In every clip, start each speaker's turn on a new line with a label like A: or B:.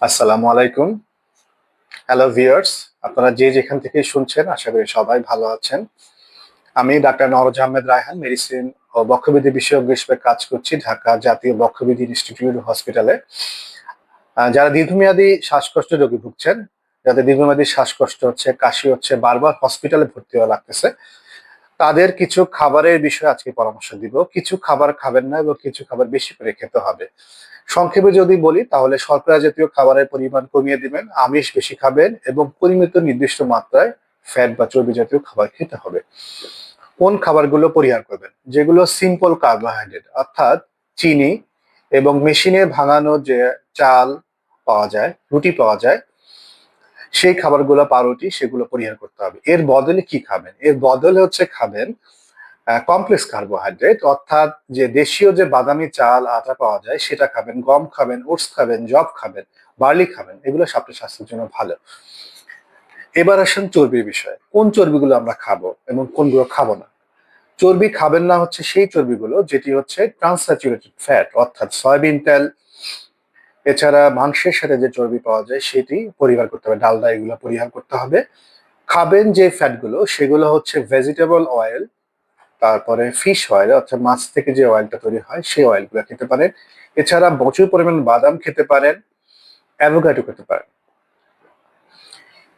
A: আসসালামু আলাইকুম। Hello viewers, আপনারা যে যেখান থেকে শুনছেন আশা করি সবাই ভালো আছেন। আমি ডাক্তার নওরোজ আহমেদ রায়হান, মেডিসিন ও বক্ষবিদ্যা বিশেষজ্ঞ হিসেবে কাজ করছি ঢাকা জাতীয় বক্ষবিদ্যা ইনস্টিটিউট হসপিটালে। যারা দীর্ঘমেয়াদী শ্বাসকষ্ট রোগে ভুগছেন, যাদের দীর্ঘমেয়াদী শ্বাসকষ্ট হচ্ছে, কাশি হচ্ছে, বারবার হসপিটালে ভর্তি হওয়া লাগতেছে, তাদের কিছু খাবারের বিষয়ে আজকে পরামর্শ দিব। কিছু খাবার খাবেন না এবং কিছু খাবার বেশি করে খেতে হবে। সংক্ষেপে যদি বলি তাহলে শর্করা জাতীয় খাবারের পরিমাণ কমিয়ে দিবেন, আমিষ বেশি খাবেন এবং পরিমিত নির্দিষ্ট মাত্রায় ফ্যাট বা চর্বি জাতীয় খাবার খেতে হবে। কোন খাবারগুলো পরিহার করবেন? যেগুলো সিম্পল কার্বোহাইড্রেট অর্থাৎ চিনি এবং মেশিনে ভাঙানো যে চাল পাওয়া যায়, রুটি পাওয়া যায়, সেই খাবারগুলো পাউরুটি সেগুলো পরিহার করতে হবে। এর বদলে কি খাবেন? এর বদলে হচ্ছে খাবেন কমপ্লেক্স কার্বোহাইড্রেট অর্থাৎ যে দেশীয় যে বাদামি চাল আটা পাওয়া যায় সেটা খাবেন, গম খাবেন, ওটস খাবেন, জব খাবেন, বার্লি খাবেন। এগুলো আপনার স্বাস্থ্যের জন্য ভালো। এবার আসেন চর্বির বিষয়ে। কোন চর্বিগুলো আমরা খাবো এবং কোনগুলো খাবো না? চর্বি খাবেন না হচ্ছে সেই চর্বিগুলো যেটি হচ্ছে ট্রান্সস্যাচুরেটেড ফ্যাট অর্থাৎ সয়াবিন তেল, এছাড়া মাংসের সাথে যে চর্বি পাওয়া যায় সেটি পরিহার করতে হবে, ডালডা এগুলো পরিহার করতে হবে। খাবেন যে ফ্যাটগুলো সেগুলো হচ্ছে ভেজিটেবল অয়েল, তারপরে ফিশ অয়েল অর্থাৎ মাছ থেকে যে অয়েলটা তৈরি হয় সেই অয়েলগুলো খেতে পারেন। এছাড়া প্রচুর পরিমাণ বাদাম খেতে পারেন, অ্যাভোকাডো খেতে পারেন।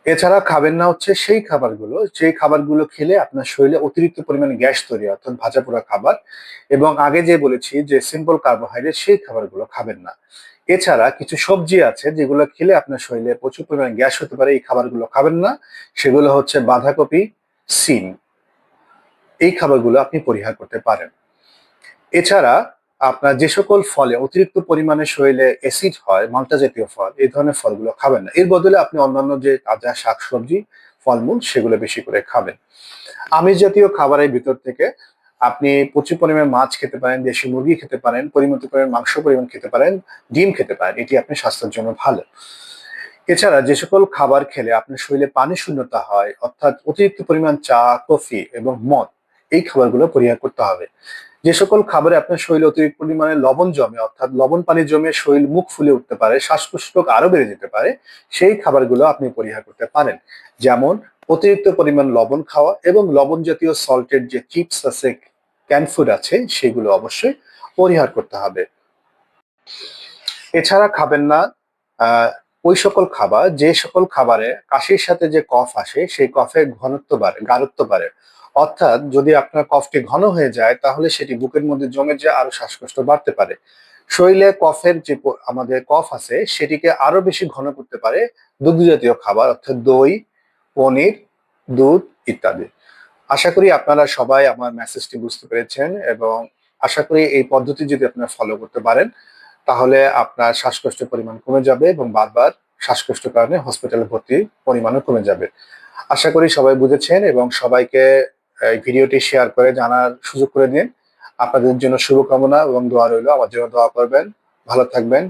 A: এছাড়া খাবেন না হচ্ছে সেই খাবারগুলো, যেই খাবারগুলো খেলে আপনার শরীরে অতিরিক্ত পরিমাণে গ্যাস তৈরি হয় অর্থাৎ ভাজা পোড়া খাবার। এবং আগে যে বলেছি যে সিম্পল কার্বোহাইড্রেট সেই খাবারগুলো খাবেন না। এছাড়া কিছু সবজি আছে যেগুলো খেলে আপনার শরীরে প্রচুর পরিমাণে গ্যাস হতে পারে, এই খাবারগুলো খাবেন না। সেগুলো হচ্ছে বাঁধাকপি, সিম, এই খাবারগুলো আপনি পরিহার করতে পারেন। এছাড়া আপনার যে সকল ফলে অতিরিক্ত পরিমাণে শরীরে অ্যাসিড হয়, মাল্টা জাতীয় ফল, এই ধরনের ফলগুলো খাবেন না। এর বদলে আপনি অন্যান্য যে তাজা শাকসবজি, ফলমূল সেগুলো বেশি করে খাবেন। আমিষ জাতীয় খাবারের ভিতর থেকে আপনি প্রচুর পরিমাণে মাছ খেতে পারেন, দেশি মুরগি খেতে পারেন, পরিমিত পরিমাণ মাংস পরিমাণ খেতে পারেন, ডিম খেতে পারেন। এটি আপনার স্বাস্থ্যের জন্য ভালো। এছাড়া যে সকল খাবার খেলে আপনার শরীরে পানি শূন্যতা হয় অর্থাৎ অতিরিক্ত পরিমাণ চা, কফি এবং মদ, এই খাবারগুলো পরিহার করতে হবে। যে সকল খাবারে আপনার শরীরে অতিরিক্ত পরিমাণে লবণ জমে অর্থাৎ লবণ পানি জমে শরীর মুখ ফুলে উঠতে পারে, শ্বাসকষ্ট আরো বেড়ে যেতে পারে, সেই খাবারগুলো আপনি পরিহার করতে পারেন। যেমন অতিরিক্ত পরিমাণ লবণ খাওয়া এবং লবণ জাতীয় সল্টেড যে চিপস আছে, ক্যান ফুড আছে, সেগুলো অবশ্যই পরিহার করতে হবে। এছাড়া খাবেন না আহ ওই সকল খাবার যে সকল খাবারে কাশির সাথে যে কফ আসে সেই কফের ঘনত্ব বাড়ে, গাঢ়ত্ব বাড়ে। অর্থাৎ যদি আপনার কফটি ঘন হয়ে যায় তাহলে সেটি বুকের মধ্যে জমে যায়, আরো শ্বাসকষ্ট বাড়তে পারে। শরীরে কফের যে আমাদের কফ আছে সেটিকে আরো বেশি ঘন করতে পারে দুগ্ধ জাতীয় খাবার অর্থাৎ দই, পনির, দুধ ইত্যাদি। আশা করি আপনারা সবাই আমার মেসেজটি বুঝতে পেরেছেন এবং আশা করি এই পদ্ধতি যদি আপনারা ফলো করতে পারেন তাহলে আপনার শ্বাসকষ্টের পরিমাণ কমে যাবে এবং বারবার শ্বাসকষ্টের কারণে হসপিটালে ভর্তির পরিমাণও কমে যাবে। আশা করি সবাই বুঝেছেন এবং সবাইকে এই ভিডিওটি শেয়ার করে জানার সুযোগ করে দিন। আপনাদের জন্য শুভকামনা এবং দোয়া রইল। আমার জন্য দোয়া করবেন। ভালো থাকবেন।